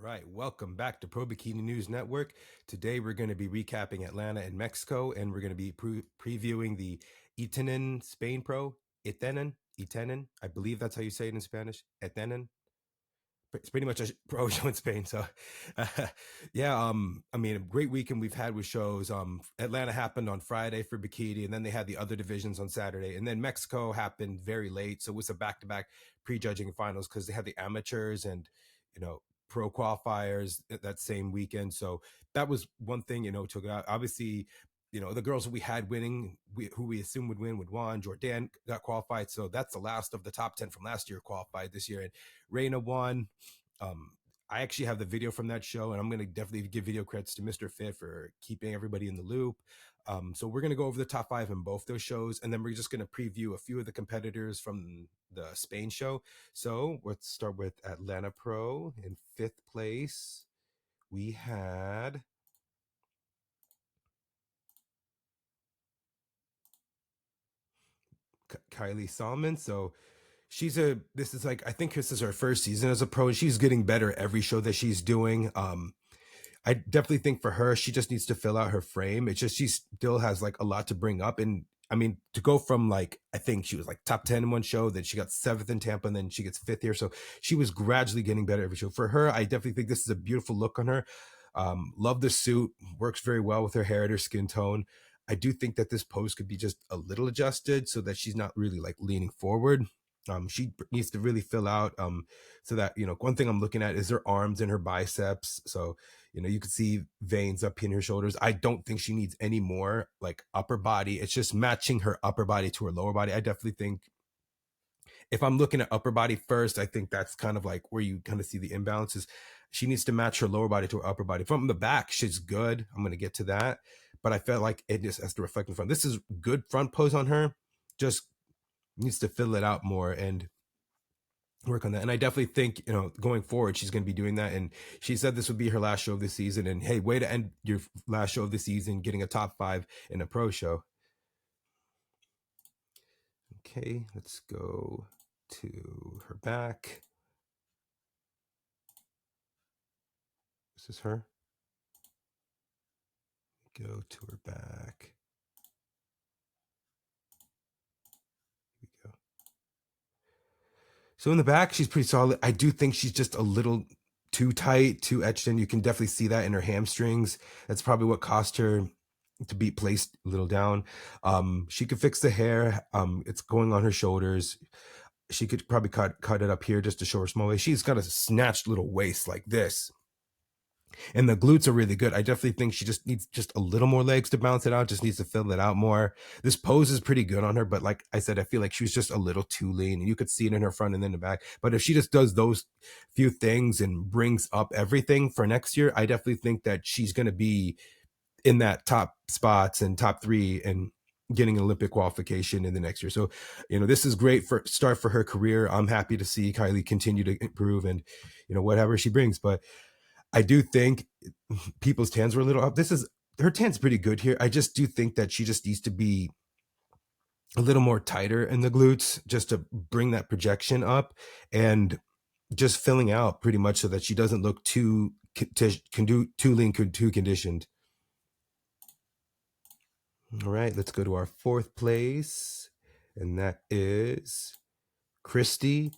right, welcome back to Pro Bikini News Network. Today we're going to be recapping Atlanta and Mexico, and we're going to be previewing the Etenon Spain Pro. Etenon. I believe that's how you say it in Spanish. Etenon. It's pretty much a pro show in Spain. So, yeah, I mean, a great weekend we've had with shows. Atlanta happened on Friday for bikini, and then they had the other divisions on Saturday, and then Mexico happened very late. So it was a back-to-back prejudging finals because they had the amateurs and pro qualifiers that same weekend. So that was one thing took out. Obviously, the girls that we had winning, who we assumed would win, won. Jordan got qualified, so that's the last of the top 10 from last year qualified this year, and Reyna won. I actually have the video from that show, and I'm going to definitely give video credits to Mr. Fit for keeping everybody in the loop. So we're going to go over the top 5 in both those shows, and then we're just going to preview a few of the competitors from the Spain show. So let's start with Atlanta Pro. In 5th place, we had Kylie Salmon. So this is like, I think this is her first season as a pro, and she's getting better every show that she's doing. I definitely think for her, she just needs to fill out her frame. It's just she still has like a lot to bring up. And I mean, to go from like, I think she was like top 10 in one show, then she got 7th in Tampa, and then she gets 5th here. So she was gradually getting better every show. For her, I definitely think this is a beautiful look on her. Love the suit, works very well with her hair and her skin tone. I do think that this pose could be just a little adjusted so that she's not really like leaning forward. She needs to really fill out so that, one thing I'm looking at is her arms and her biceps. So, you can see veins up in her shoulders. I don't think she needs any more like upper body. It's just matching her upper body to her lower body. I definitely think if I'm looking at upper body first, I think that's kind of like where you kind of see the imbalances. She needs to match her lower body to her upper body. From the back, she's good. I'm going to get to that. But I felt like it just has to reflect in front. This is good front pose on her. Just needs to fill it out more and work on that. And I definitely think, going forward, she's going to be doing that. And she said this would be her last show of the season. And hey, way to end your last show of the season, getting a top 5 in a pro show. Okay, let's go to her back. This is her. Go to her back. Here we go. So in the back, she's pretty solid. I do think she's just a little too tight, too etched in. You can definitely see that in her hamstrings. That's probably what cost her to be placed a little down. She could fix the hair. It's going on her shoulders. She could probably cut it up here just to show her small waist. She's got a snatched little waist like this. And the glutes are really good. I definitely think she just needs just a little more legs to balance it out, just needs to fill it out more. This pose is pretty good on her, but like I said, I feel like she was just a little too lean, and you could see it in her front and then the back. But if she just does those few things and brings up everything for next year, I definitely think that she's going to be in that top spots and top 3 and getting an Olympic qualification in the next year. So, this is great for start for her career. I'm happy to see Kylie continue to improve and, whatever she brings. But I do think people's tans were a little up. Her tan's pretty good here. I just do think that she just needs to be a little more tighter in the glutes just to bring that projection up and just filling out pretty much so that she doesn't look too lean, too conditioned. All right, let's go to our 4th place, and that is Christy.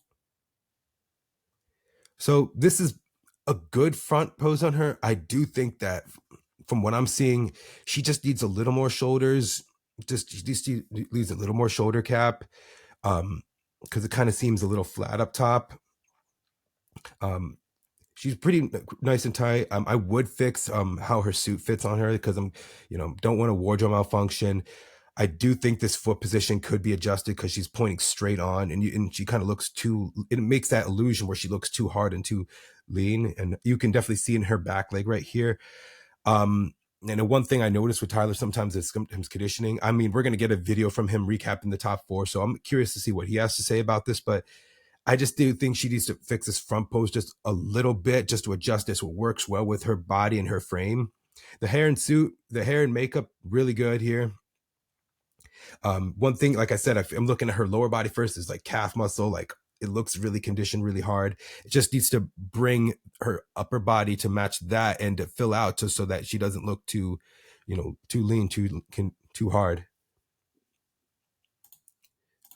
So this is a good front pose on her. I do think that from what I'm seeing, she just needs a little more shoulders. Just leaves a little more shoulder cap, because it kind of seems a little flat up top. She's pretty nice and tight. I would fix how her suit fits on her because I'm, don't want a wardrobe malfunction. I do think this foot position could be adjusted because she's pointing straight on, and she kind of looks it makes that illusion where she looks too hard and too lean. And you can definitely see in her back leg right here. And the one thing I noticed with Tyler sometimes is conditioning. I mean, we're going to get a video from him recapping the top 4. So I'm curious to see what he has to say about this, but I just do think she needs to fix this front pose just a little bit, just to adjust this. What works well with her body and her frame. The hair and suit, the hair and makeup, really good here. One thing, like I said, I'm looking at her lower body first, is like calf muscle, like it looks really conditioned, really hard. It just needs to bring her upper body to match that and to fill out so that she doesn't look too, too lean, too hard.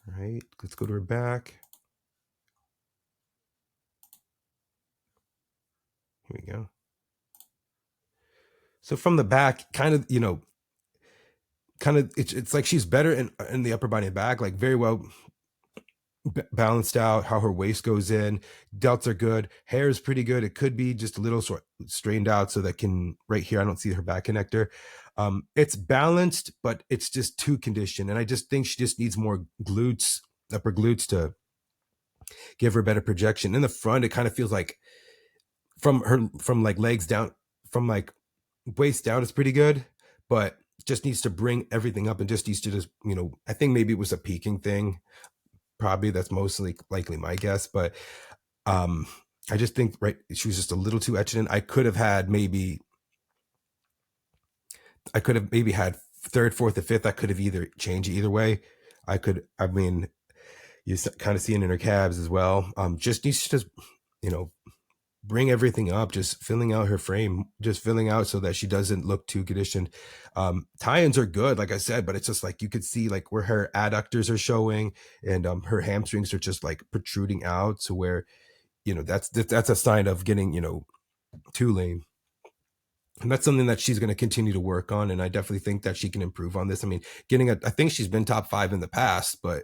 All right, let's go to her back. Here we go. So from the back, kind of, it's like she's better in the upper body and back, like very well balanced out, how her waist goes in. Delts are good. Hair is pretty good. It could be just a little sort strained out, so that can right here, I don't see her back connector. It's balanced, but it's just too conditioned. And I just think she just needs more glutes, upper glutes, to give her better projection. In the front, it kind of feels like from like legs down, from like waist down is pretty good, but just needs to bring everything up and just needs to just, I think maybe it was a peaking thing. Probably that's mostly likely my guess, but I just think she was just a little too etched in. I could have maybe had third, fourth, or fifth. I could have either changed either way. I mean, you kind of see it in her calves as well. Just needs to just, bring everything up, just filling out her frame, just filling out so that she doesn't look too conditioned. Tie-ins are good, like I said, but it's just like you could see like where her adductors are showing, and her hamstrings are just like protruding out, so where that's a sign of getting too lean. And that's something that she's going to continue to work on, and I definitely think that she can improve on this. I mean, I think she's been top 5 in the past, but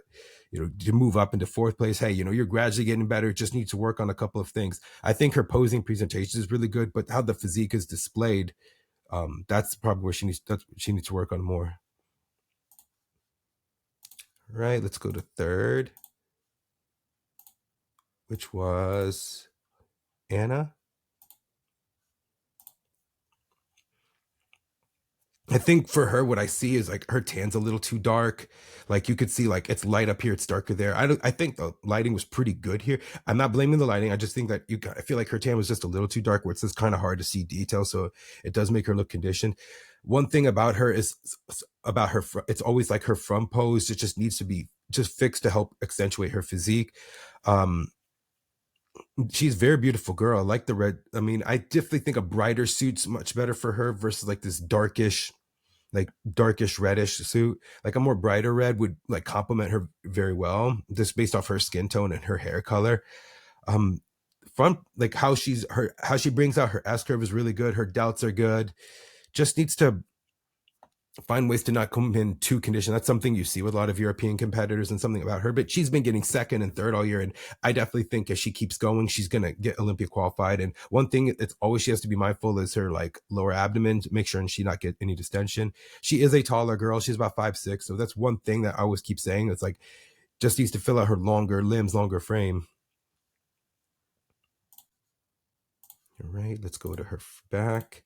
to move up into 4th place, hey, you're gradually getting better. Just need to work on a couple of things. I think her posing presentation is really good, but how the physique is displayed, that's probably where she needs to work on more. All right, let's go to 3rd, which was Anna. I think for her, what I see is like her tan's a little too dark. Like you could see, like it's light up here, it's darker there. I think the lighting was pretty good here. I'm not blaming the lighting. I just think that I feel like her tan was just a little too dark, where it's just kind of hard to see detail. So it does make her look conditioned. One thing about her is about her. It's always like her front pose. It just needs to be just fixed to help accentuate her physique. She's a very beautiful girl. I like the red. I mean, I definitely think a brighter suit's much better for her versus like this darkish reddish suit. Like a more brighter red would like complement her very well, just based off her skin tone and her hair color. Front, like how she brings out her S curve is really good. Her delts are good. Just needs to find ways to not come in too conditioned. That's something you see with a lot of European competitors, and something about her, but she's been getting 2nd and 3rd all year. And I definitely think as she keeps going, she's going to get Olympia qualified. And one thing it's always she has to be mindful is her like lower abdomen, to make sure she not get any distension. She is a taller girl. She's about 5'6". So that's one thing that I always keep saying. It's like, just needs to fill out her longer limbs, longer frame. All right, let's go to her back.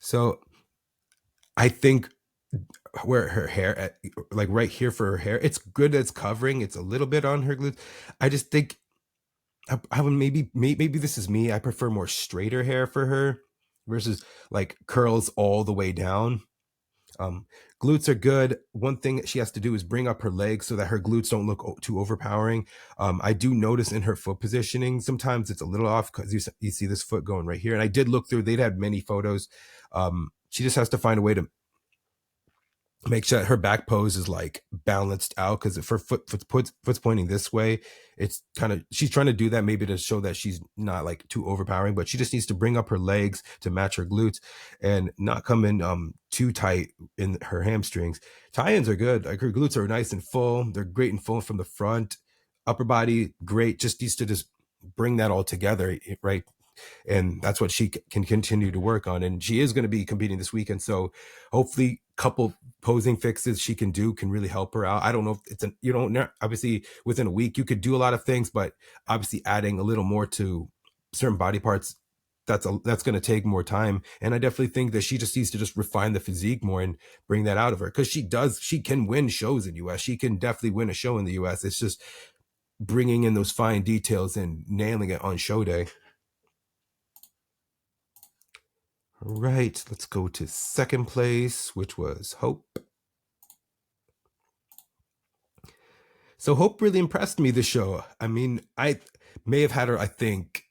So I think where her hair, like right here for her hair, it's good. It's covering. It's a little bit on her glutes. I just think I would maybe this is me. I prefer more straighter hair for her versus like curls all the way down. Glutes are good. One thing that she has to do is bring up her legs so that her glutes don't look too overpowering. I do notice in her foot positioning, sometimes it's a little off because you see this foot going right here. And I did look through, they'd had many photos. She just has to find a way to make sure that her back pose is like balanced out, because if her foot's pointing this way, it's kind of, she's trying to do that maybe to show that she's not like too overpowering, but she just needs to bring up her legs to match her glutes and not come in too tight in her hamstrings. Tie-ins are good. Like her glutes are nice and full. They're great and full from the front. Upper body great. Just needs to just bring that all together, right? And that's what she can continue to work on. And she is going to be competing this weekend, so hopefully couple posing fixes she can do can really help her out. I don't know if it's obviously within a week you could do a lot of things, but obviously adding a little more to certain body parts, that's going to take more time. And I definitely think that she just needs to just refine the physique more and bring that out of her, because she can win shows in US. She can definitely win a show in the US. It's just bringing in those fine details and nailing it on show day. All right, let's go to second place, which was Hope. So Hope really impressed me this show. I mean, I may have had her, I think,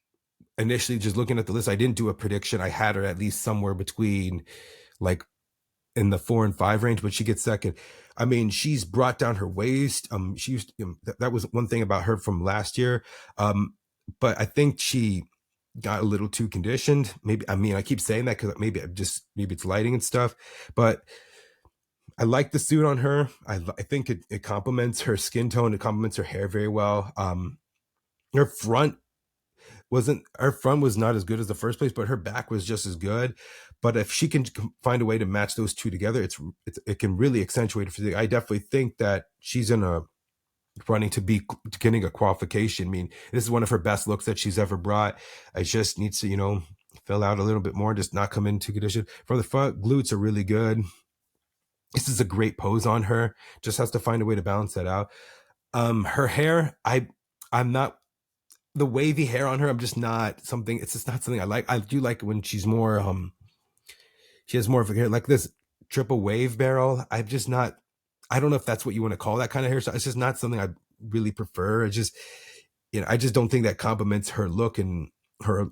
initially just looking at the list, I didn't do a prediction. I had her at least somewhere between like in the 4 and 5 range, but she gets second. I mean, she's brought down her waist. She used that was one thing about her from last year. But I think she got a little too conditioned. Maybe, I mean, I keep saying that because maybe it's lighting and stuff, but I like the suit on her. I think it complements her skin tone. It complements her hair very well. Her front her front was not as good as the first place, but her back was just as good. But if she can find a way to match those two together, it can really accentuate her physique. I definitely think that she's in a running to be getting a qualification. I mean, this is one of her best looks that she's ever brought. I just needs to, fill out a little bit more, just not come into condition. From the front, glutes are really good. This is a great pose on her. Just has to find a way to balance that out. Her hair, I'm not the wavy hair on her. I'm just not something. It's just not something I like. I do like when she's more. She has more of a hair like this triple wave barrel. I'm just not. I don't know if that's what you want to call that kind of hairstyle. It's just not something I really prefer. It's just, I just don't think that complements her look and her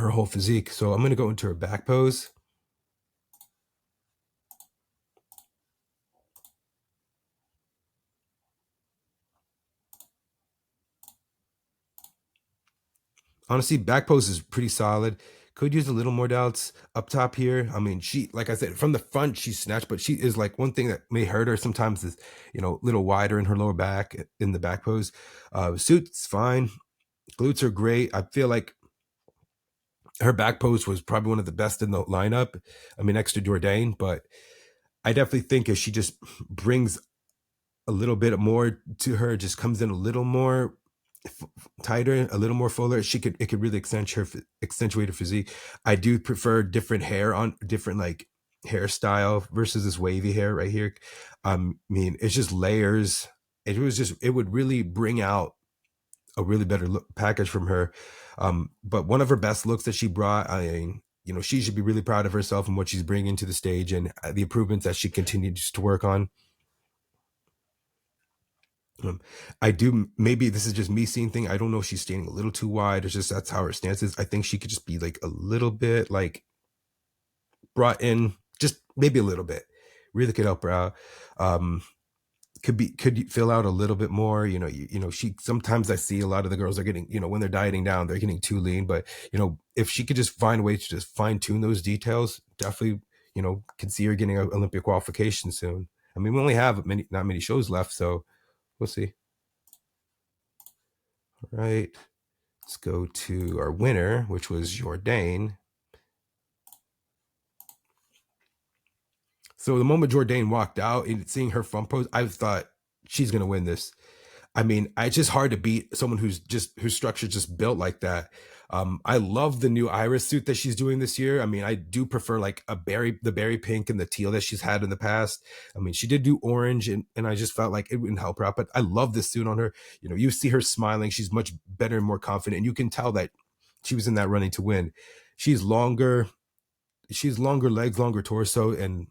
whole physique. So I'm going to go into her back pose. Honestly, back pose is pretty solid. Could use a little more doubts up top here. I mean, she, like I said, from the front, she's snatched, but she is like one thing that may hurt her sometimes is, a little wider in her lower back in the back pose. Suit's fine. Glutes are great. I feel like her back pose was probably one of the best in the lineup. I mean, next to Jourdain, but I definitely think if she just brings a little bit more to her, just comes in a little more tighter, a little more fuller, it could really accentuate her physique. I do prefer different hair on different like hairstyle versus this wavy hair right here. I mean, it's just layers. It would really bring out a really better look package from her. But one of her best looks that she brought, I mean, she should be really proud of herself and what she's bringing to the stage and the improvements that she continues to work on. I do. Maybe this is just me seeing thing. I don't know if she's standing a little too wide. It's just that's how her stance is. I think she could just be like a little bit like brought in, just maybe a little bit. Really could help her out. Could fill out a little bit more. She sometimes I see a lot of the girls are getting, when they're dieting down, they're getting too lean. But if she could just find a way to just fine tune those details, definitely, can see her getting an Olympia qualification soon. I mean, we only have not many shows left, so we'll see. All right. Let's go to our winner, which was Jourdain. So the moment Jourdain walked out and seeing her front pose, I thought she's gonna win this. I mean, it's just hard to beat someone whose structure just built like that. I love the new iris suit that she's doing this year. I mean, I do prefer like the berry pink and the teal that she's had in the past. I mean, she did do orange and I just felt like it wouldn't help her out, but I love this suit on her. You see her smiling. She's much better and more confident. And you can tell that she was in that running to win. She's longer. She's longer legs, longer torso. And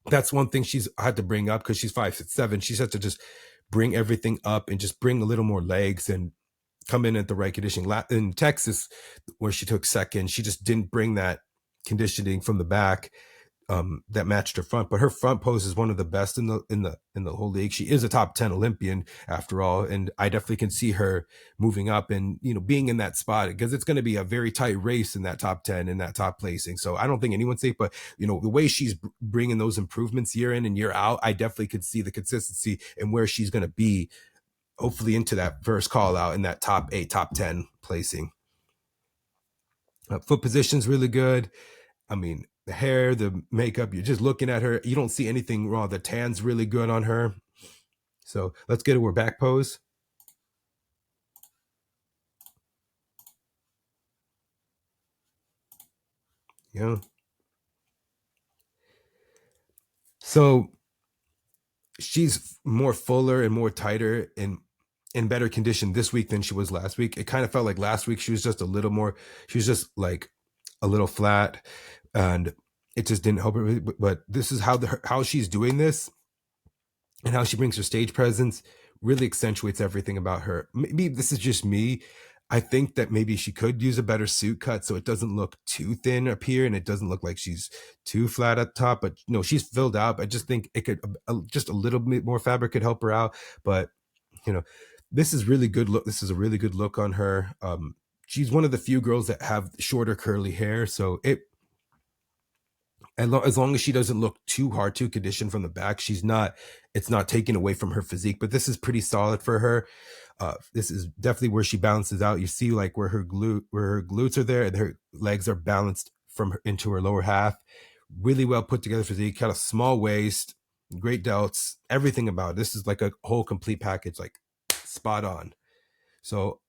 that's one thing she's had to bring up because she's 5'7". She's had to just bring everything up and just bring a little more legs and come in at the right conditioning. In Texas, where she took second, she just didn't bring that conditioning from the back that matched her front. But her front pose is one of the best in the whole league. She is a top 10 Olympian after all, and I definitely can see her moving up and being in that spot because it's going to be a very tight race in that top 10 in that top placing. So I don't think anyone's safe, but the way she's bringing those improvements year in and year out, I definitely could see the consistency and where she's going to be. Hopefully into that first call out in that top 8, top 10 placing. Foot position's really good. I mean, the hair, the makeup, you're just looking at her. You don't see anything wrong. The tan's really good on her. So let's get to her back pose. Yeah. So she's more fuller and more tighter and in better condition this week than she was last week. It kind of felt like last week she was just a little more, she was just like a little flat, and it just didn't help her. But this is how she's doing this, and how she brings her stage presence really accentuates everything about her. Maybe this is just me. I think that maybe she could use a better suit cut so it doesn't look too thin up here and it doesn't look like she's too flat at the top. But no, she's filled out. I just think it could just a little bit more fabric could help her out. But you know, this is really good look. This is a really good look on her. She's one of the few girls that have shorter curly hair, so it as long as she doesn't look too hard to condition from the back, it's not taking away from her physique. But this is pretty solid for her. This is definitely where she balances out. You see like where her glutes are there and her legs are balanced from her into her lower half. Really well put together physique. Got a small waist, great delts, everything about it. This is like a whole complete package, like spot on. So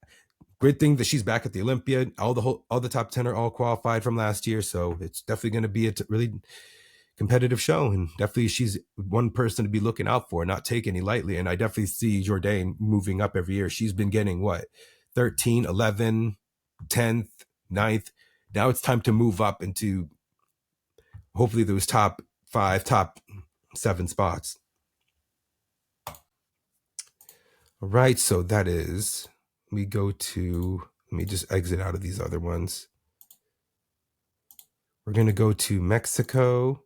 great thing that she's back at the Olympia. All the top 10 are all qualified from last year, so it's definitely going to be a really competitive show, and definitely she's one person to be looking out for, not take any lightly. And I definitely see Jourdain moving up every year. She's been getting 13, 11, 10th, 9th. Now it's time to move up into hopefully those top 5, top 7 spots. All right, so that is, let me just exit out of these other ones. We're going to go to Mexico.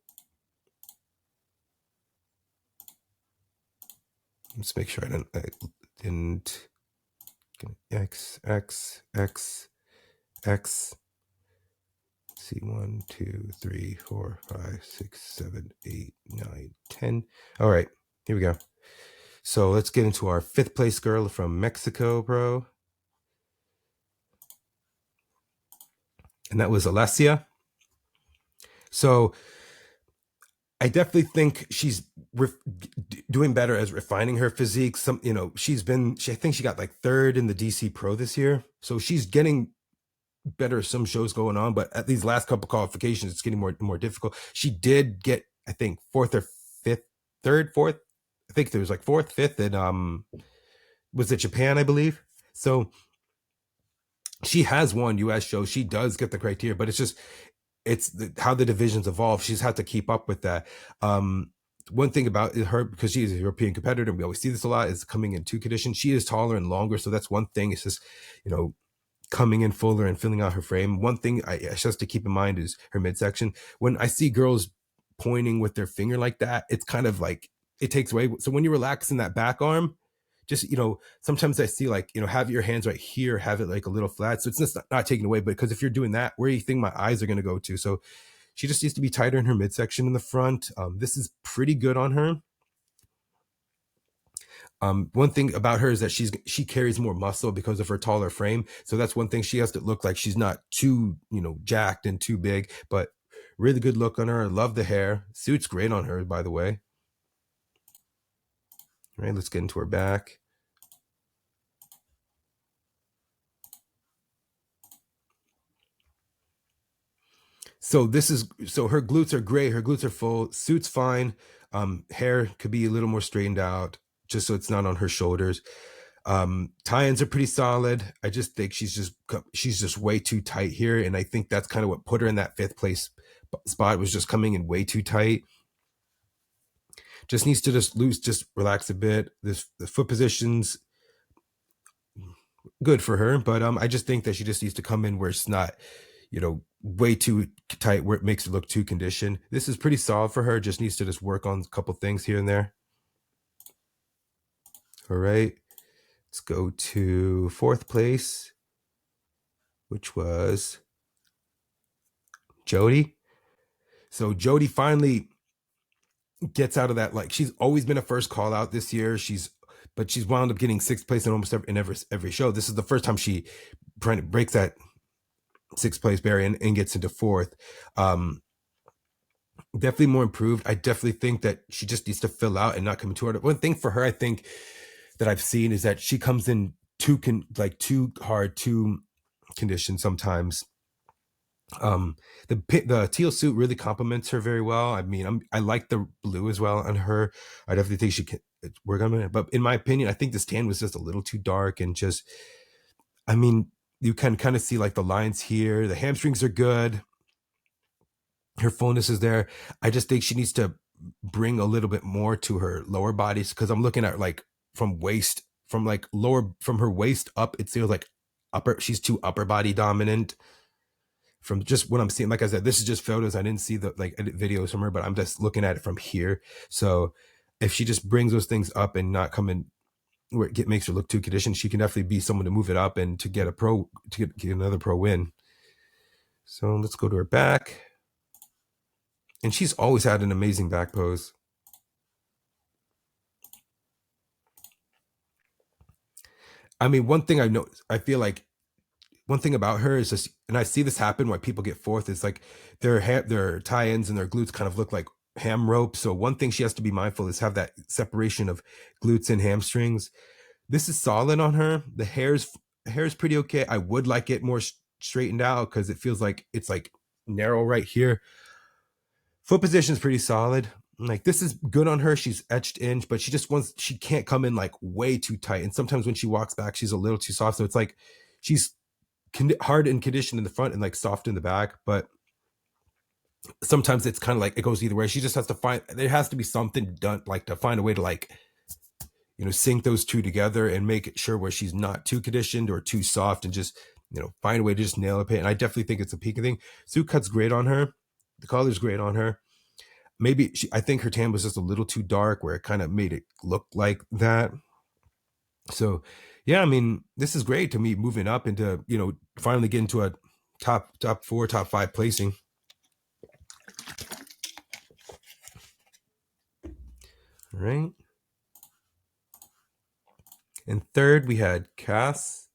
Let's make sure I didn't X. Let's see, 1, 2, 3, 4, 5, 6, 7, 8, 9, 10. All right, here we go. So let's get into our 5th place girl from Mexico, bro. And that was Alessia. So I definitely think she's doing better as refining her physique. I think she got like 3rd in the DC Pro this year. So she's getting better. Some shows going on, but at these last couple qualifications, it's getting more difficult. She did get, I think, 4th or 5th, 3rd, 4th. I think there was like 4th, 5th, and was it Japan, I believe. So she has won US shows. She does get the criteria, but how the divisions evolve. She's had to keep up with that. One thing about her, because she is a European competitor, and we always see this a lot, is coming in 2 condition. She is taller and longer, so that's one thing. It's just, coming in fuller and filling out her frame. One thing I just to keep in mind is her midsection. When I see girls pointing with their finger like that, it's kind of like it takes away. So when you relax in that back arm, just sometimes I see like have your hands right here, have it like a little flat, so it's just not taken away. But because if you're doing that, where do you think my eyes are going to go to? So she just needs to be tighter in her midsection in the front. This is pretty good on her. One thing about her is that she carries more muscle because of her taller frame. So that's one thing. She has to look like she's not too, jacked and too big, but really good look on her. I love the hair. Suit's great on her, by the way. All right, let's get into her back. So her glutes are great. Her glutes are full. Suit's fine. Hair could be a little more straightened out, just so it's not on her shoulders. Tie-ins are pretty solid. I just think she's just way too tight here, and I think that's kind of what put her in that 5th place spot, was just coming in way too tight. Just needs to just relax a bit. The foot positions good for her, but I just think that she just needs to come in where it's not way too tight, where it makes it look too conditioned. This is pretty solid for her. Just needs to just work on a couple things here and there. All right, let's go to 4th place, which was Jody. So Jody finally gets out of that. Like, she's always been a first call out this year. But she's wound up getting 6th place in almost every show. This is the first time she breaks that 6th place barrier and gets into 4th. Definitely more improved. I definitely think that she just needs to fill out and not come too hard. One thing for her, I think, that I've seen is that she comes in too hard, too conditioned sometimes. The teal suit really complements her very well. I mean, I like the blue as well on her. I definitely think she can work on it. But in my opinion, I think this tan was just a little too dark, and just, I mean, you can kind of see like the lines here. The hamstrings are good. Her fullness is there. I just think she needs to bring a little bit more to her lower bodies, because I'm looking at like from waist, from like lower, from her waist up, it feels like upper, she's too upper body dominant from just what I'm seeing. Like I said, this is just photos. I didn't see the like edit videos from her, but I'm just looking at it from here. So if she just brings those things up and not come in where makes her look too conditioned, she can definitely be someone to move it up and to get a pro, to get another pro win. So let's go to her back. And she's always had an amazing back pose. I mean, one thing I know, I feel like one thing about her is just, and I see this happen when people get fourth, is like their tie-ins and their glutes kind of look like ham ropes. So one thing she has to be mindful is have that separation of glutes and hamstrings. This is solid on her. The hair's pretty okay. I would like it more straightened out because it feels like it's like narrow right here. Foot position is pretty solid. Like this is good on her. She's etched in, but she can't come in like way too tight. And sometimes when she walks back, she's a little too soft. So it's like she's hard and conditioned in the front and like soft in the back. But sometimes it's kind of like it goes either way. She just has to find, there has to be something done, like to find a way to like, sync those two together and make it sure where she's not too conditioned or too soft, and just, find a way to just nail it. And I definitely think it's a peak thing. Suit cut's great on her. The color's great on her. Maybe I think her tan was just a little too dark where it kind of made it look like that. So yeah, I mean, this is great to me moving up into, finally get into a top 4, top 5 placing. All right. And third, we had Cass.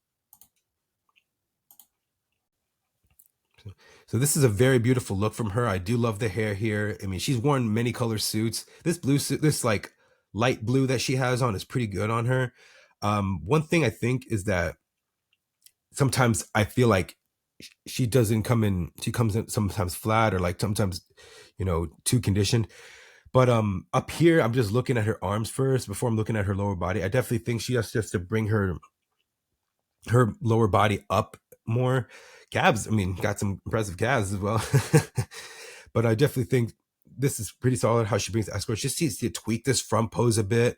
So this is a very beautiful look from her. I do love the hair here. I mean, she's worn many color suits. This blue suit, this like light blue that she has on is pretty good on her. One thing I think is that sometimes I feel like she doesn't come in, she comes in sometimes flat or like sometimes, too conditioned. But up here, I'm just looking at her arms first before I'm looking at her lower body. I definitely think she has just to bring her lower body up more. Calves, I mean, got some impressive calves as well. But I definitely think this is pretty solid how she brings the escort. She just needs to tweak this front pose a bit.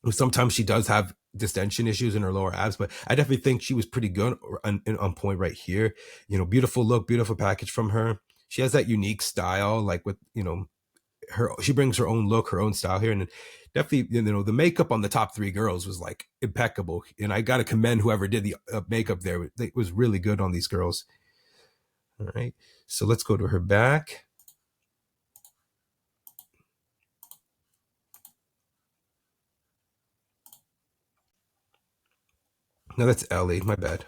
Sometimes she does have distension issues in her lower abs, but I definitely think she was pretty good on point right here. Beautiful look, beautiful package from her. She has that unique style, like with, she brings her own look, her own style here. And definitely, the makeup on the top 3 girls was like impeccable. And I got to commend whoever did the makeup there. It was really good on these girls. All right. So let's go to her back. No, that's Ellie. My bad.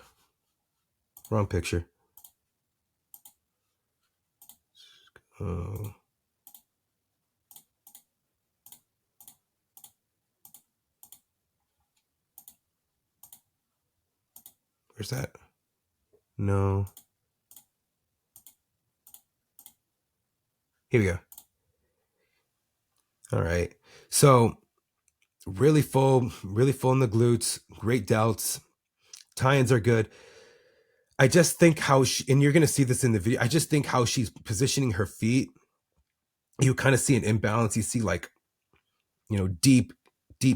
Wrong picture. Where's that? No. Here we go. All right. So really full in the glutes, great delts. Tie-ins are good. I just think how and you're going to see this in the video, I just think how she's positioning her feet, you kind of see an imbalance. You see like, deep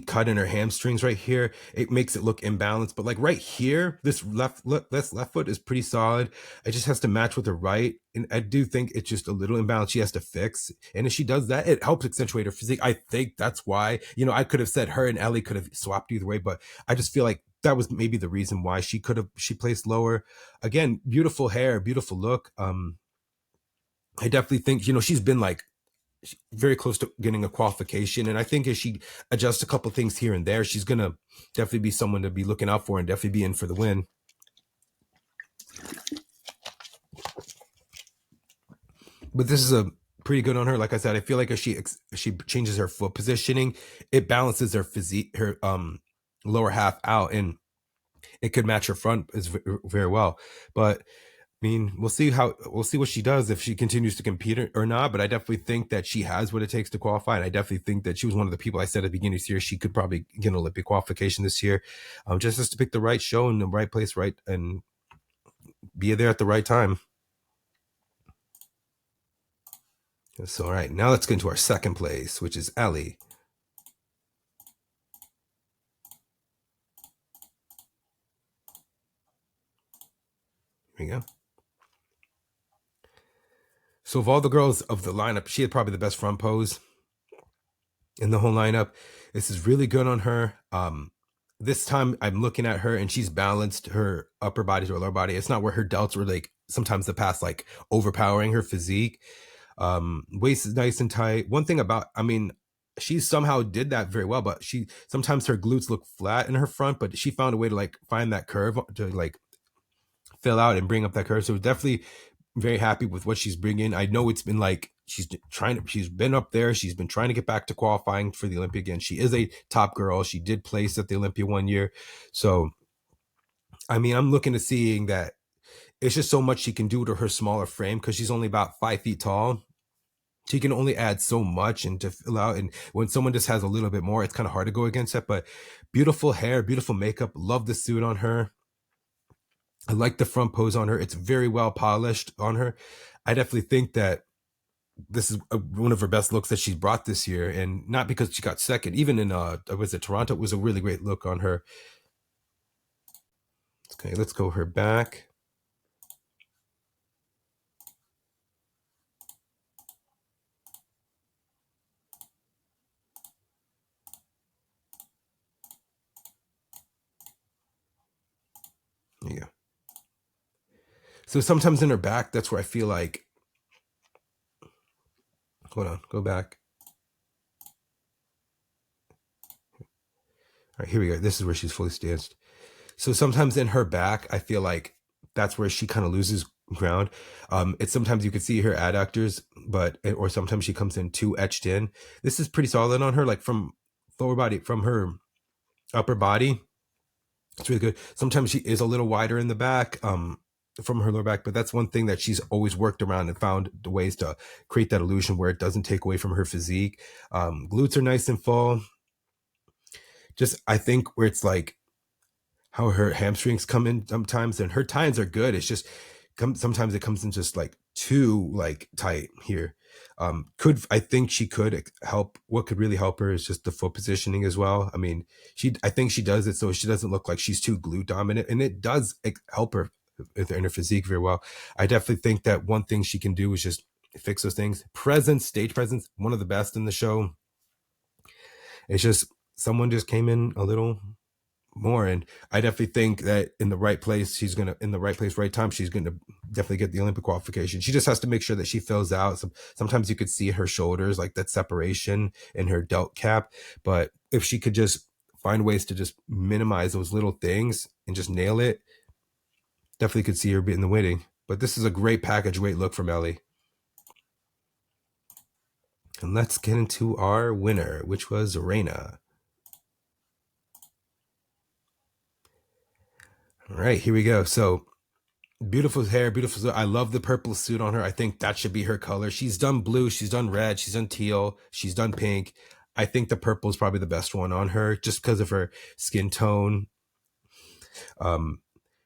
cut in her hamstrings right here. It makes it look imbalanced. But like right here, this left foot is pretty solid. It just has to match with the right. And I do think it's just a little imbalance she has to fix. And if she does that, it helps accentuate her physique. I think that's why, I could have said her and Ellie could have swapped either way, but I just feel like that was maybe the reason why she placed lower. Again, beautiful hair, beautiful look. I definitely think, she's been like very close to getting a qualification. And I think as she adjusts a couple things here and there, she's going to definitely be someone to be looking out for and definitely be in for the win. But this is a pretty good on her. Like I said, I feel like as she changes her foot positioning, it balances her physique, her lower half out, and it could match her front as very well. But I mean, we'll see what she does if she continues to compete or not. But I definitely think that she has what it takes to qualify. And I definitely think that she was one of the people I said at the beginning of this year, she could probably get an Olympic qualification this year. Just has to pick the right show in the right place, right, and be there at the right time. So, all right, now let's get into our second place, which is Ellie. Here we go. So, of all the girls of the lineup, she had probably the best front pose in the whole lineup. This is really good on her. This time I'm looking at her and she's balanced her upper body to her lower body. It's not where her delts were like sometimes the past like overpowering her physique. Waist is nice and tight. One thing about, I mean, she somehow did that very well, but she sometimes her glutes look flat in her front, but she found a way to like find that curve to like fill out and bring up that curve. So definitely very happy with what she's bringing. I know it's been like she's been up there. She's been trying to get back to qualifying for the Olympia again. She is a top girl. She did place at the Olympia one year. So, I mean, I'm looking to seeing that it's just so much she can do to her smaller frame because she's only about 5 feet tall. She can only add so much and to fill out. And when someone just has a little bit more, it's kind of hard to go against it. But beautiful hair, beautiful makeup. Love the suit on her. I like the front pose on her. It's very well polished on her. I definitely think that this is one of her best looks that she's brought this year, and not because she got second. Even in was it Toronto? It was a really great look on her. Okay, let's go her back. There you go. So sometimes in her back, that's where I feel like. Hold on, go back. All right, here we go. This is where she's fully stanced. So sometimes in her back, I feel like that's where she kind of loses ground. It's sometimes you could see her adductors, but or sometimes she comes in too etched in. This is pretty solid on her, like from lower body, from her upper body. It's really good. Sometimes she is a little wider in the back, from her lower back, but that's one thing that she's always worked around and found the ways to create that illusion where it doesn't take away from her physique. Glutes are nice and full. Just I think where it's like how her hamstrings come in sometimes, and her tines are good. It's just sometimes it comes in just like too like tight here. Could I think she could help? What could really help her is just the foot positioning as well. I mean, I think she does it so she doesn't look like she's too glute dominant, and it does help her in her physique very well. I definitely think that one thing she can do is just fix those things. Presence, stage presence, one of the best in the show. It's just someone just came in a little more, and I definitely think that in the right place, in the right place, right time, she's gonna definitely get the Olympic qualification. She just has to make sure that she fills out. Sometimes you could see her shoulders, like that separation in her delt cap, but if she could just find ways to just minimize those little things and just nail it, definitely could see her be in the winning. But this is a great package weight look from Ellie. And let's get into our winner, which was Reyna. All right, here we go. So beautiful hair, beautiful suit. I love the purple suit on her. I think that should be her color. She's done blue, she's done red, she's done teal, she's done pink. I think the purple is probably the best one on her just because of her skin tone.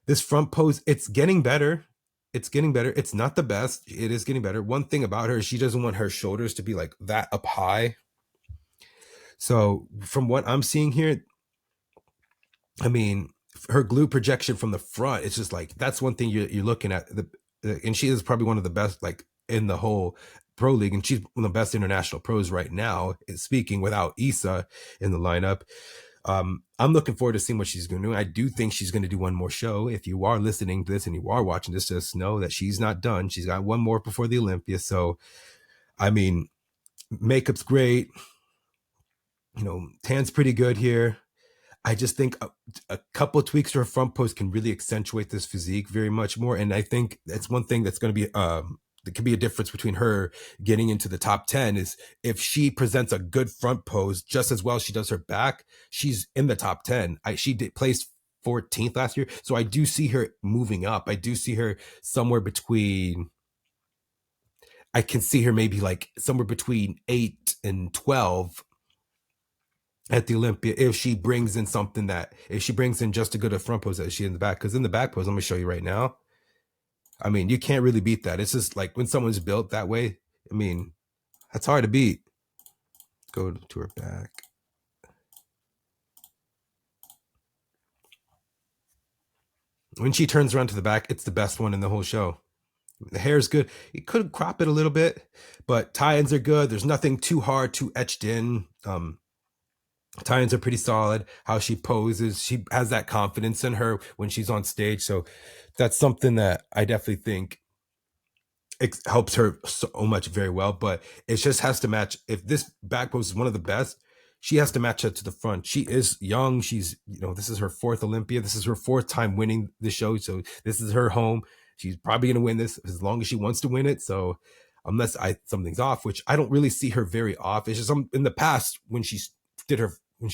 This front pose, it's getting better. It's getting better. It's not the best. It is getting better. One thing about her is she doesn't want her shoulders to be like that up high. So from what I'm seeing here, I mean, her glute projection from the front, it's just like that's one thing you're looking at. And she is probably one of the best, like in the whole pro league, and she's one of the best international pros right now. Speaking without Issa in the lineup, I'm looking forward to seeing what she's going to do. I do think she's going to do one more show. If you are listening to this and you are watching this, just know that she's not done. She's got one more before the Olympia. So, I mean, makeup's great. You know, tan's pretty good here. I just think a couple of tweaks to her front post can really accentuate this physique very much more. And I think that's one thing that's going to be, that could be a difference between her getting into the top 10 is if she presents a good front pose just as well as she does her back, she's in the top 10. She did placed 14th last year. So I do see her moving up. I do see her somewhere between, I can see her maybe like somewhere between 8 and 12 at the Olympia if she brings in something that if she brings in just as good a front pose as she in the back. Because in the back pose, I'm gonna show you right now. I mean, you can't really beat that. It's just like when someone's built that way. I mean, That's hard to beat. Go to her back. When she turns around to the back, it's the best one in the whole show. The hair is good. You could crop it a little bit, but tie-ins are good. There's nothing too hard, too etched in. Tie-ins are pretty solid. How she poses, she has that confidence in her when she's on stage. So that's something that I definitely think it helps her so much very well. But it just has to match. If this back pose is one of the best, she has to match up to the front. She is young. She's, this is her fourth Olympia. This is her fourth time winning the show. So this is her home. She's probably going to win this as long as she wants to win it. So unless something's off, which I don't really see her very off. It's just in the past when she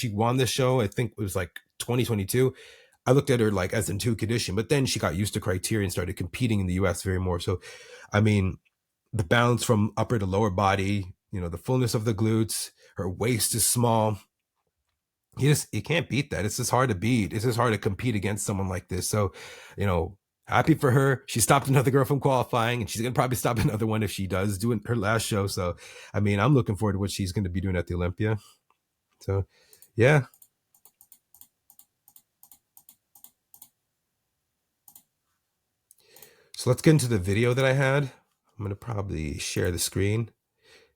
won this show, I think it was like 2022. I looked at her like as in two condition, but then she got used to criteria and started competing in the US very more. So, I mean, the balance from upper to lower body, the fullness of the glutes, her waist is small. You can't beat that. It's just hard to beat. It's just hard to compete against someone like this. So, happy for her. She stopped another girl from qualifying, and she's going to probably stop another one if she does do her last show. So, I mean, I'm looking forward to what she's going to be doing at the Olympia. So, yeah. So let's get into the video that I had. I'm going to probably share the screen.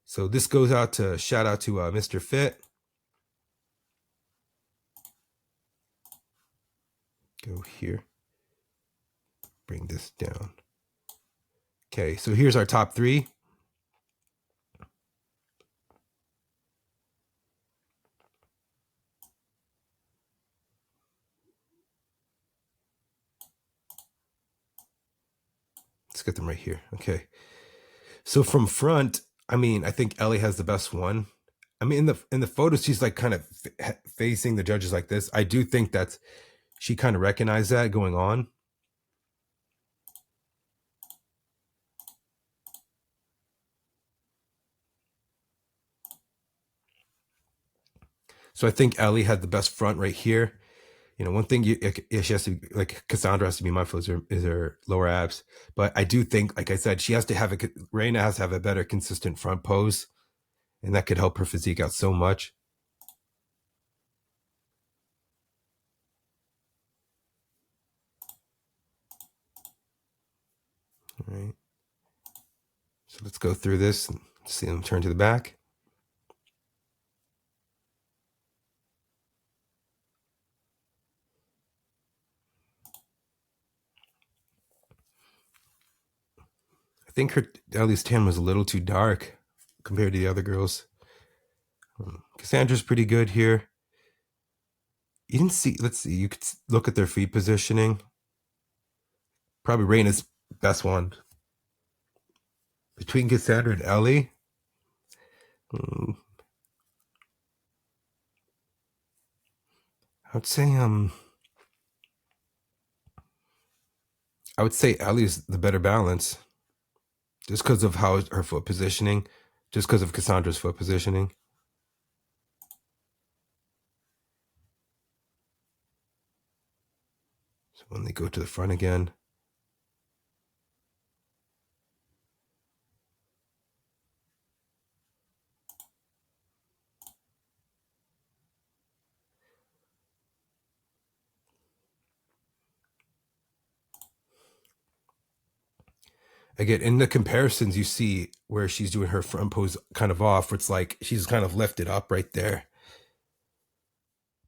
So this goes out to shout out to Mr. Fit. Go here. Bring this down. Okay, so here's our top three. Let's get them right here. Okay. So from front, I mean, I think Ellie has the best one. I mean, in the photos, she's like kind of facing the judges like this. I do think that she kind of recognized that going on. So I think Ellie had the best front right here. One thing she has to, like Cassandra has to be mindful is her lower abs. But I do think, like I said, she has to have Reyna has to have a better consistent front pose, and that could help her physique out so much. All right. So let's go through this and see them turn to the back. I think Ellie's tan was a little too dark compared to the other girls. Cassandra's pretty good here. You didn't see, let's see, you could look at their feet positioning. Probably Reyna's best one. Between Cassandra and Ellie, I would say Ellie's the better balance. Just because of how her foot positioning, just because of Cassandra's foot positioning. So when they go to the front again. Again, in the comparisons, you see where she's doing her front pose kind of off, where it's like she's kind of lifted up right there.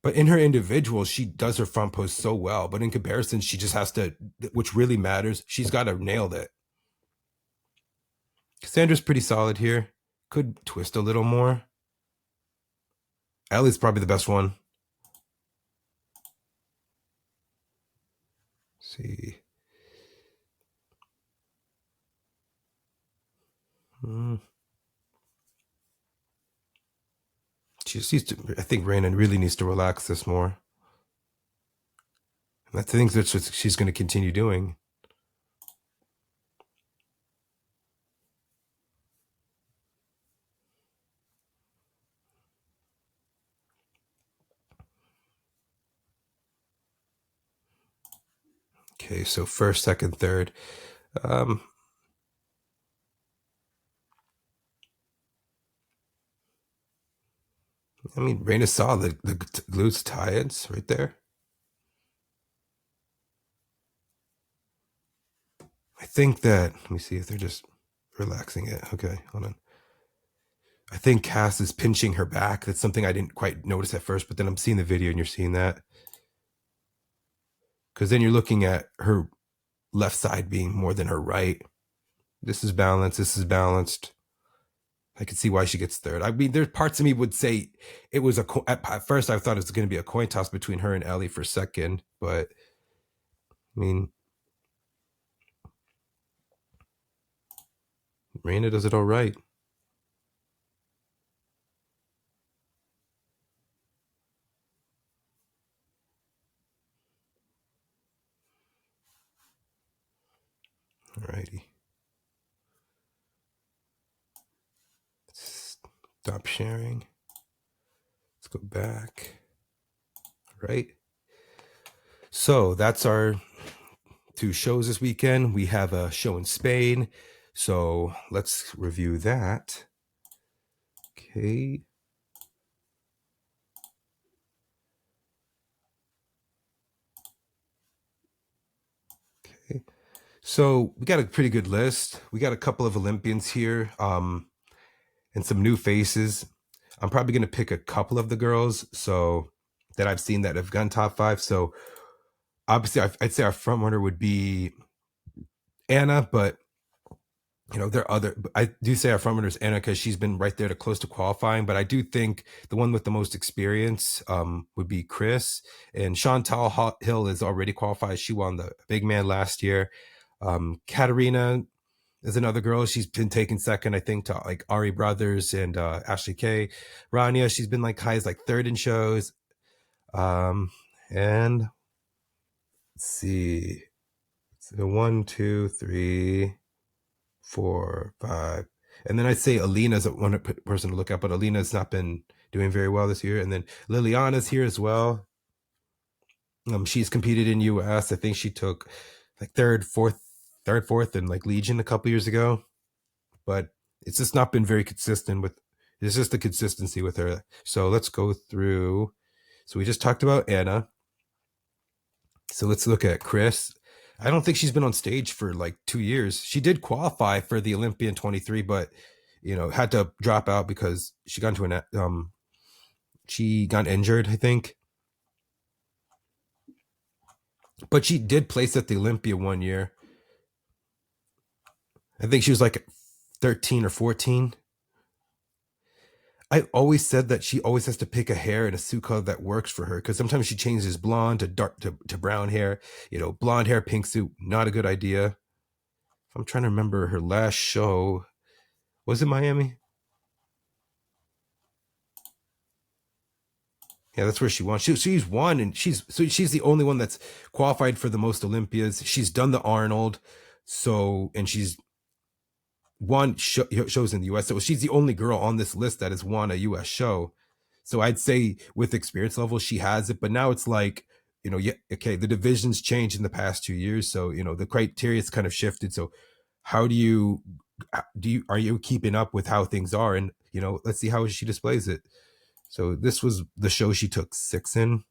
But in her individual, she does her front pose so well. But in comparison, she just has to, which really matters, she's got to nail it. Cassandra's pretty solid here. Could twist a little more. Ellie's probably the best one. Let's see. She just needs to, I think Reyna really needs to relax this more. And I think that's what she's going to continue doing. Okay, so first, second, third. I mean, Reyna saw the glutes tie-ins right there. I think that, let me see if they're just relaxing it. Okay, hold on. I think Cass is pinching her back. That's something I didn't quite notice at first, but then I'm seeing the video and you're seeing that. Because then you're looking at her left side being more than her right. This is balanced. This is balanced. I can see why she gets third. I mean, there's parts of me would say it was at first I thought it was going to be a coin toss between her and Ellie for second, but I mean, Reyna does it all right. Alrighty. Stop sharing. Let's go back. All right. So that's our 2 shows this weekend. We have a show in Spain. So let's review that. Okay. Okay. So we got a pretty good list. We got a couple of Olympians here, and some new faces. I'm probably going to pick a couple of the girls so that I've seen that have gone top 5. So obviously, I'd say our front runner would be Anna, but there are other. I do say our front runner is Anna because she's been right there to close to qualifying. But I do think the one with the most experience would be Chris, and Chantal Hill is already qualified. She won the big man last year. Katarina is another girl. She's been taking second, I think, to like Ari Brothers and Ashley K. Rania, she's been like high as like third in shows. And let's see. So 1, 2, 3, 4, 5. And then I'd say Alina's one person to look at, but Alina's not been doing very well this year. And then Liliana's here as well. She's competed in US. I think she took like third, fourth, in like Legion a couple years ago. But it's just not been very consistent with. It's just the consistency with her. So let's go through. So we just talked about Anna. So let's look at Chris. I don't think she's been on stage for like 2 years. She did qualify for the Olympia in 23, but had to drop out because she got into she got injured, I think. But she did place at the Olympia one year. I think she was like 13 or 14. I always said that she always has to pick a hair and a suit color that works for her, because sometimes she changes blonde to dark to brown hair. Blonde hair, pink suit, not a good idea. I'm trying to remember her last show. Was it Miami? Yeah, that's where she won. She's won, and she's the only one that's qualified for the most Olympias. She's done the Arnold, and she's won shows in the US. So she's the only girl on this list that has won a US show. So I'd say with experience level, she has it. But now it's like, yeah, okay, the divisions changed in the past 2 years. So, the criteria's kind of shifted. So how are you keeping up with how things are? And, let's see how she displays it. So this was the show she took 6 in.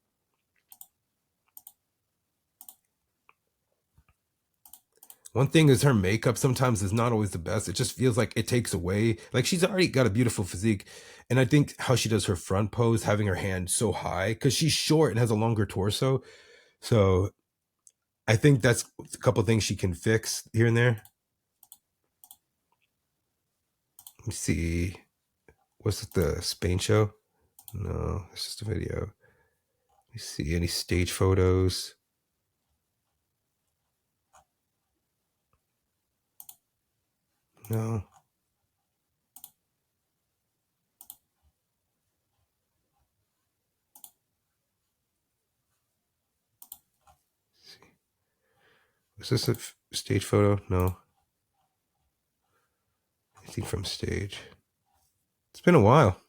One thing is her makeup sometimes is not always the best. It just feels like it takes away. Like, she's already got a beautiful physique. And I think how she does her front pose, having her hand so high, because she's short and has a longer torso. So I think that's a couple things she can fix here and there. Let me see. Was it the Spain show? No, it's just a video. Let me see any stage photos. No. Was this a stage photo? No. Anything from stage? It's been a while.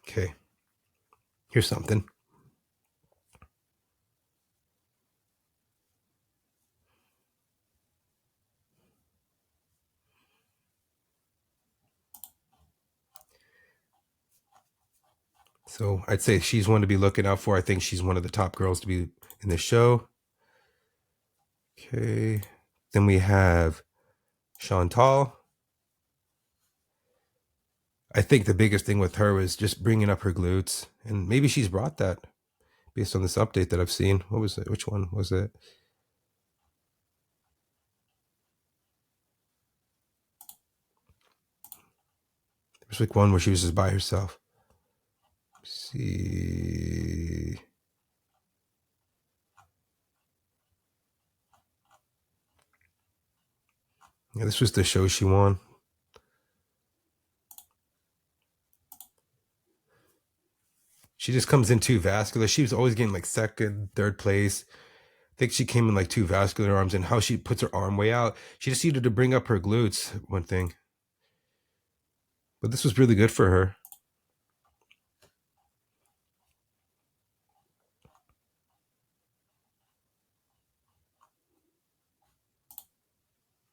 Okay. Here's something. So I'd say she's one to be looking out for. I think she's one of the top girls to be in the show. Okay. Then we have Chantal. I think the biggest thing with her was just bringing up her glutes. And maybe she's brought that based on this update that I've seen. What was it? Which one was it? There's like one where she was just by herself. Let's see. Yeah, this was the show she won. She just comes in too vascular. She was always getting like second, third place. I think she came in like too vascular arms, and how she puts her arm way out. She just needed to bring up her glutes, one thing. But this was really good for her.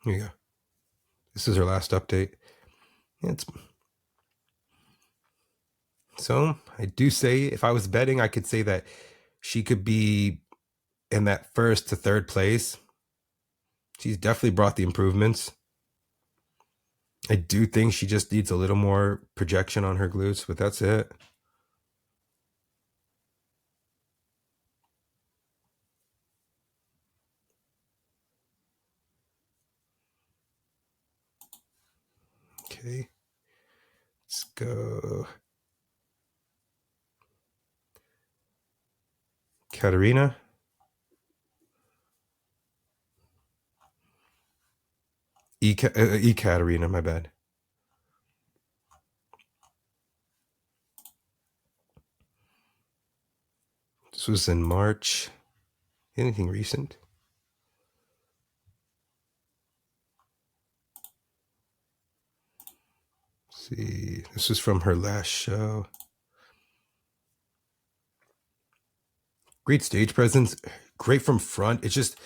Here you go. This is her last update. Yeah, so I do say, if I was betting, I could say that she could be in that first to third place. She's definitely brought the improvements. I do think she just needs a little more projection on her glutes, but that's it. Okay. Let's go. Katarina. Katarina, my bad. This was in March. Anything recent? Let's see. This was from her last show. Great stage presence. Great from front. It's just,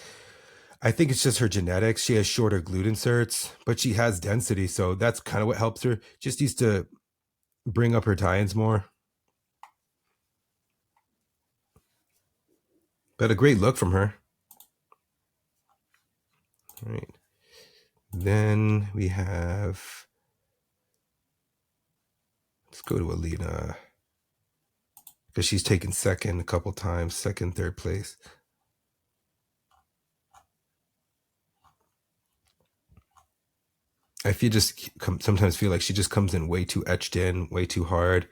I think it's just her genetics. She has shorter glute inserts, but she has density. So that's kind of what helps her. Just needs to bring up her tie-ins more. But a great look from her. All right. Then we have, let's go to Alina, because she's taken second a couple times, second, third place. I feel just sometimes feel like she just comes in way too etched in, way too hard.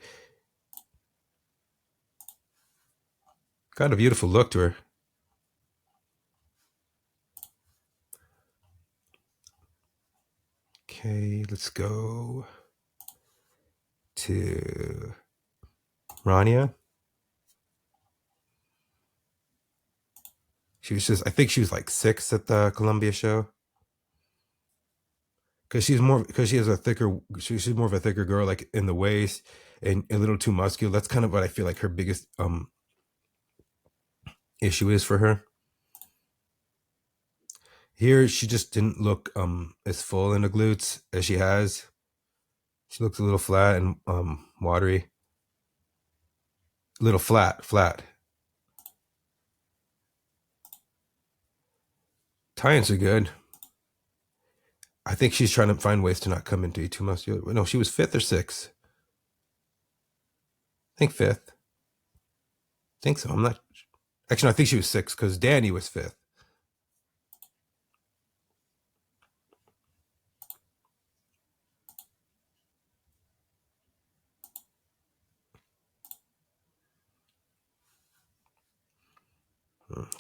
Got a beautiful look to her. Okay, let's go to Rania. She was just, I think she was like 6 at the Columbia show. Because she's more of a thicker girl, like in the waist and a little too muscular. That's kind of what I feel like her biggest issue is for her. Here, she just didn't look as full in the glutes as she has. She looks a little flat and watery. A little flat. Tie-ins are good. I think she's trying to find ways to not come into too muscular. No, she was 5th or 6th. I think 5th. I think so. I'm not. Actually, no, I think she was 6th because Danny was 5th.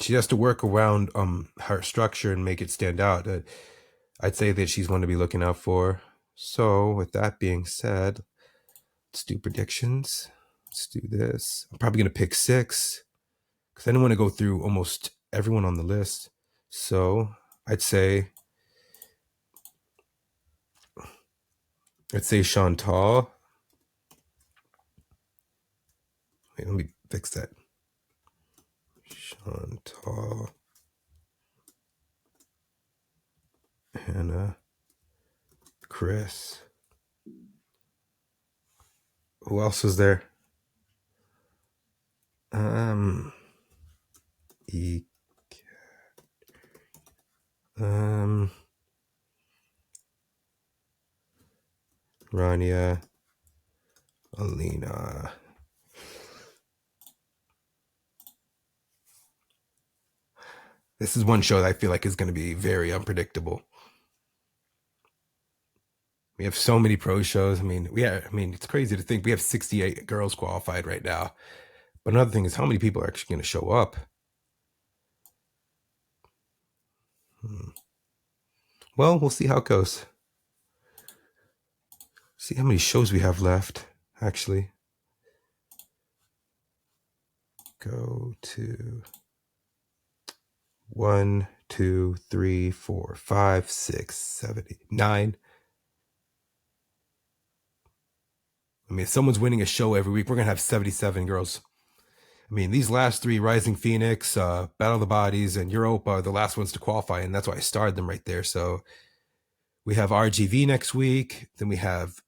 She has to work around her structure and make it stand out. I'd say that she's one to be looking out for. So, with that being said, let's do predictions. Let's do this. I'm probably going to pick 6 because I don't want to go through almost everyone on the list. So, I'd say Chantal. Wait, let me fix that. Chantal. Hannah. Chris. Who else is there? E Rania, Alina. This is one show that I feel like is going to be very unpredictable. We have so many pro shows. I mean, it's crazy to think we have 68 girls qualified right now. But another thing is how many people are actually going to show up. Well, we'll see how it goes. See how many shows we have left, actually. Go to 1, 2, 3, 4, 5, 6, 7, 8, 9. I mean, if someone's winning a show every week, we're going to have 77 girls. I mean, these last three, Rising Phoenix, Battle of the Bodies, and Europa are the last ones to qualify, and that's why I starred them right there. So we have RGV next week. Then we have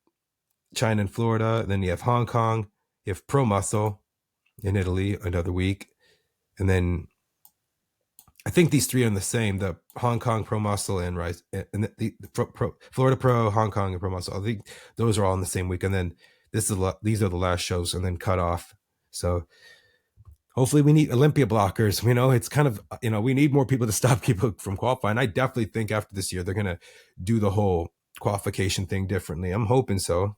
China and Florida. Then you have Hong Kong. You have Pro Muscle in Italy another week. And then I think these three are the same: the Hong Kong Pro Muscle and Rise, and the Florida Pro, Hong Kong, and Pro Muscle. I think those are all in the same week. And then these are the last shows, and then cut off. So hopefully we need Olympia blockers. It's kind of, we need more people to stop people from qualifying. I definitely think after this year they're gonna do the whole qualification thing differently. I'm hoping so.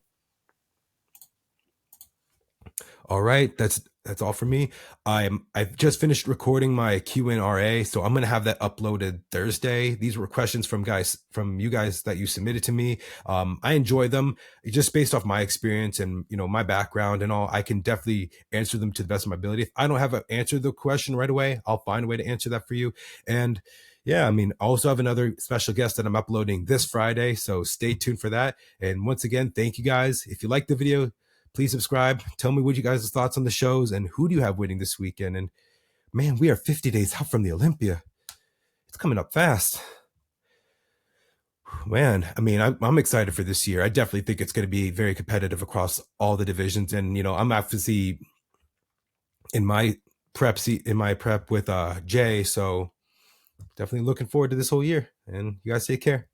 All right, that's all for me. I've just finished recording my Q&RA, so I'm gonna have that uploaded Thursday. These were questions from you guys that you submitted to me. I enjoy them just based off my experience and my background and all. I can definitely answer them to the best of my ability. If I don't have an answer to the question right away, I'll find a way to answer that for you. And yeah, I also have another special guest that I'm uploading this Friday, so stay tuned for that. And once again, thank you guys. If you like the video, please subscribe. Tell me what you guys' thoughts on the shows and who do you have winning this weekend. And man, we are 50 days out from the Olympia. It's coming up fast. Man, I'm excited for this year. I definitely think it's going to be very competitive across all the divisions. And, I'm obviously in my prep with Jay. So definitely looking forward to this whole year. And you guys take care.